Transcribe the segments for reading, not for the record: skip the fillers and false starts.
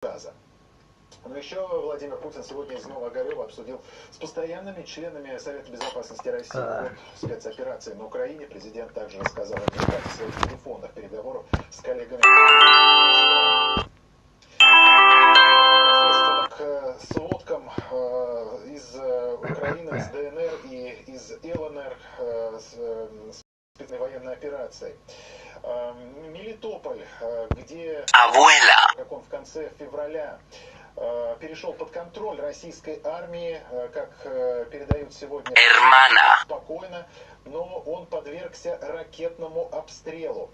газа. Но еще Владимир Путин сегодня из Нового обсудил с постоянными членами Совета Безопасности России ход спецоперации на Украине. Президент также рассказал о результате своих телефонных переговоров с коллегами к сводкам из Украины, из ДНР и из ЛНР с специальной военной операцией. Мелитополь, где, как он в конце февраля перешел под контроль российской армии, как передают сегодня, спокойно, но он подвергся ракетному обстрелу.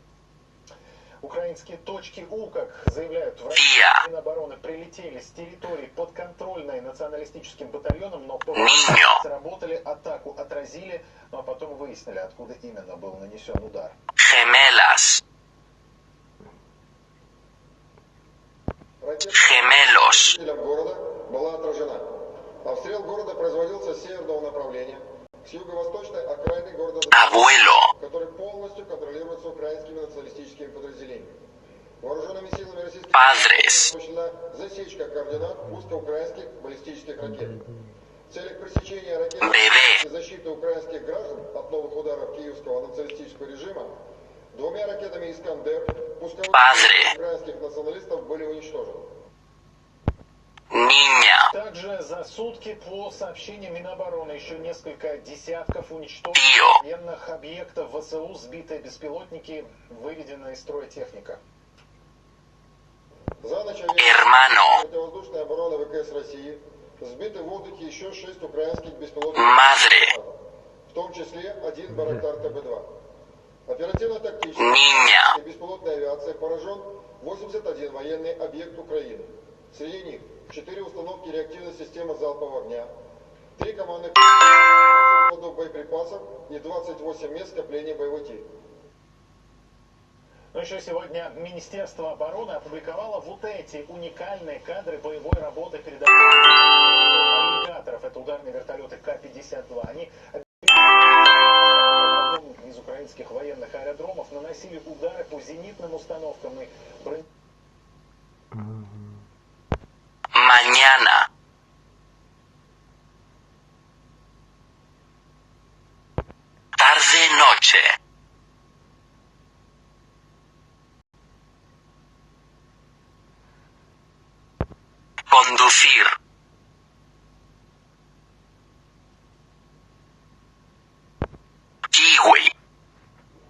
Украинские точки У, как заявляют в России, Минобороны, прилетели с территории подконтрольной националистическим батальоном, но сработали, атаку отразили, но потом выяснили, откуда именно был нанесен удар. Gemelos. Города была отражена. Обстрел города производился с северного направления, с юго-восточной окраины города, который полностью контролируется украинскими националистическими подразделениями. Вооруженными силами Российской Федерации начала засечка координат пуско-украинских баллистических ракет. В целях пресечения ракет и защиты украинских граждан от новых ударов киевского националистического режима двумя ракетами «Искандер» пусковых украинских националистов были уничтожены. Также за сутки, по сообщениям Минобороны, еще несколько десятков уничтоженных военных объектов ВСУ, сбитые беспилотники, выведена из строя техника. За ночь противовоздушная оборона ВКС России сбиты в воздухе еще 6 украинских беспилотников, в том числе один Байрактар ТБ-2. Оперативно-тактической и беспилотной авиации поражен 81 военный объект Украины. Среди них 4 установки реактивной системы залпового огня, 3 командных складов боеприпасов и 28 мест скопления боевой техники. Но еще сегодня Министерство обороны опубликовало вот эти уникальные кадры боевой работы передовых аллигаторов. Это ударные вертолеты К-52. Они из украинских военных аэродромов наносили удары по зенитным установкам и Mañana. Tarde-noche. Conducir. Kiwi.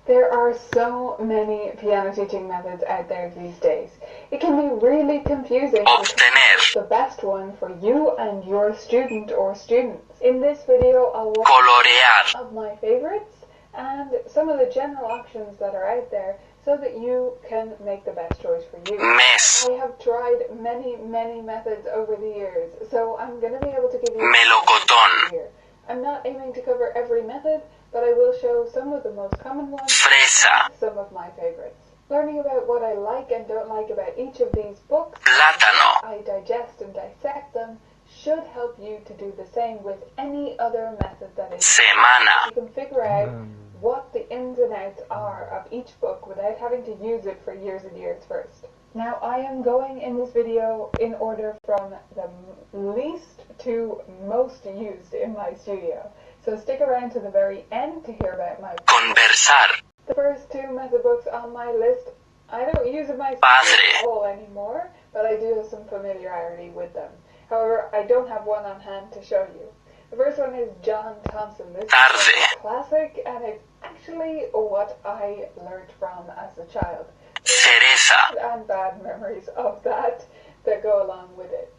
There are so many piano teaching methods out there these days. It can be really confusing to choose the best one for you and your student or students. In this video, I'll walk through some of my favorites and some of the general options that are out there so that you can make the best choice for you. I have tried many methods over the years, so I'm going to be able to give you here. I'm not aiming to cover every method, but I will show some of the most common ones and some of my favorites. Learning about what I like and don't like about each of these books, I digest and dissect them, should help you to do the same with any other method that is. You can figure out what the ins and outs are of each book without having to use it for years and years first. Now, I am going in this video in order from the least to most used in my studio. So stick around to the very end to hear about my Conversar. The first 2 method books on my list, I don't use it myself at all anymore, but I do have some familiarity with them. However, I don't have one on hand to show you. The first one is John Thompson. This is a classic, and it's actually what I learned from as a child. Cereza. And bad memories of that go along with it.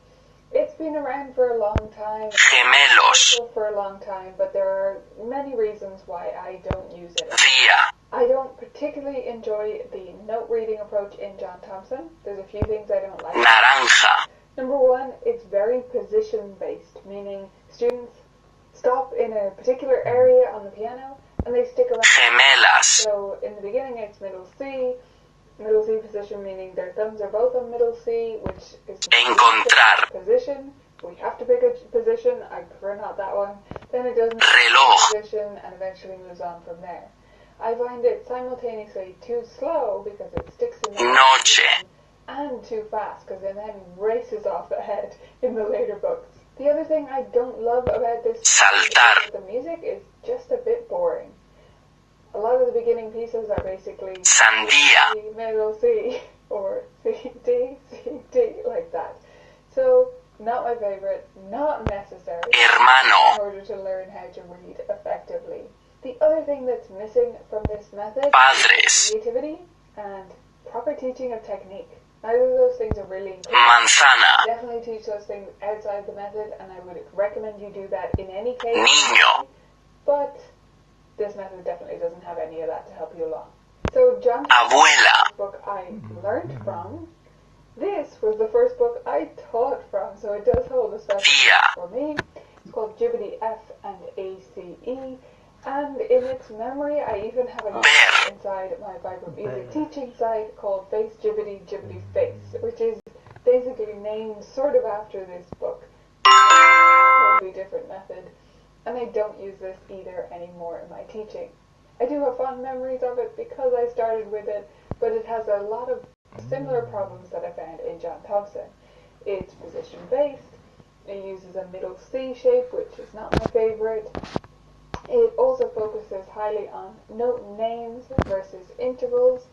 It's been around for a long time. Gemelos. For a long time, but there are many reasons why I don't use it. Día. I don't particularly enjoy the note reading approach in John Thompson. There's a few things I don't like. Naranja. Number one, it's very position based, meaning students stop in a particular area on the piano and they stick around. Gemelas. So in the beginning it's middle C position, meaning their thumbs are both on middle C, which is Encontrar. position. We have to pick a position. I prefer not that one. Then it doesn't Reloj. position and eventually moves on from there. I find it simultaneously too slow because it sticks in the Noche. and too fast, because it then races off ahead in the later books. The other thing I don't love about this saltar, the music is just a bit boring. A lot of the beginning pieces are basically sandía, C, middle C, or C, D, like that. So, not my favorite, not necessary hermano, in order to learn how to read effectively. The other thing that's missing from this method padres, is creativity and proper teaching of technique. Neither of those things are really important. manzana, Definitely teach those things outside the method, and I would recommend you do that in any case. niño, But this method definitely doesn't have any of that to help you along. So John, abuela, the book I learned from, this was the first book I taught from, so it does hold a special tía, place for me. It's called GUBAEV F and ACE, and in its memory I even have a Ver. inside my Bible Music teaching site called Face GUBAEV Face, which is basically named sort of after this book. Totally different method, and I don't use this either anymore in my teaching. I do have fond memories of it because I started with it, but it has a lot of similar problems that I found in John Thompson. It's position-based, it uses a middle C shape, which is not my favorite. It also focuses highly on note names versus intervals,